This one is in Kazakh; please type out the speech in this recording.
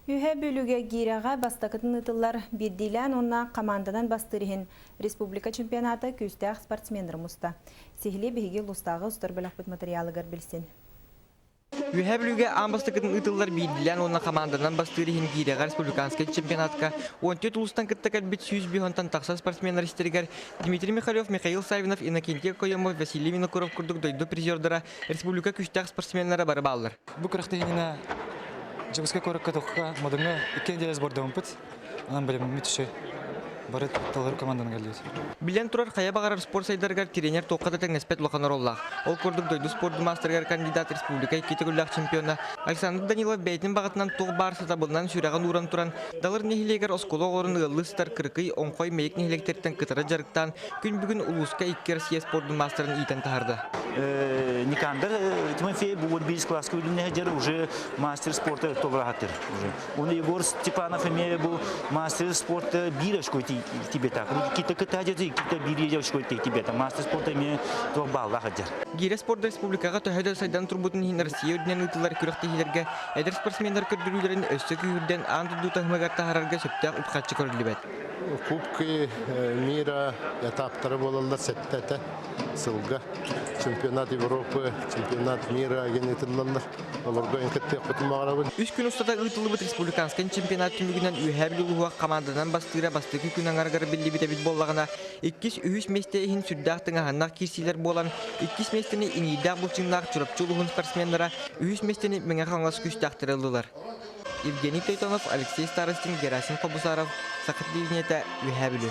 Үһә бүліге гираға бастақытын ұтылар бердейлән онна командадан бастырыхын республика чемпионаты күстәқ спортсмендер мұста. Сехіле бейге лұстағы ұстар біліқпіт материалығыр білсін. Үһә бүліге амбастықытын ұтылар бердейлән онна командадан бастырыхын гираға республиканский чемпионатқа 14 ұлыстан күттіқат бит 100 бихонтан тақса спортсменер істергер Дмитрий Михайлов, Михаил Савинов, Иннокентий Койомов, Василий Винокуров күрдік дойды призердара республика күстәқ спортсменлері бары балылар. Жабыска көрөккө токка модуңа 2 неделя сборда умпыт. Анан билем митше барып талар команданың келди. Билен турар кая багарар спорт сайдаргар тренер токка да теңеспет лоханороллах. Ол көрдүк дойду спорт мастергар кандидат республика китегүллах чемпиона Александр Данилов бейтин багатынан тог барса табылынан сүраган уран туран далар нехилегер осколо орын ылыстар кыркый оңкой мейек нехилектерден кытара жарыктан күн бүгүн улуска 2 Россия спорт мастерын итен тахарды. Никандр Тимофей будет без класс уже мастер спорта Товрахатер. Он Егор Степанов был мастер спорта Бирочкой тебе так. Какие-то катаджи, какие-то Бирочкой тебе там мастер спорта имеет то балла хатер. Гире спорт республикага тохайда сайдан турбутун хин Россия үднен утылар күрәктәһиләргә әдер спортсменнар көрдүрүләрен өстөк үрдән анды тахмагар тахарарга сөптәк утқатчы көрүлүбәт. Кубки мира этаптары болалар сеттәтә сылга. Чемпионат Европы, чемпионат мира генетилләр. Аларга инкетте кутмагара бул. 3 күн устада ытылыбыт республиканский чемпионат түмүгүнөн үһәбилуга командадан бастыра бастыгы күн аңаргар билли бит боллагына 2-3 месте хин сүддәхтәң ханнак кирсилер болан 2 местени инида булчыңнак чурапчулугун спортсменнара 3 местени меңе хаңлас күчтәхтырылдылар. Евгений Тойтонов, Алексей Старостин, Герасим Кобусаров, Сахат Ливнета, Үһәбилу.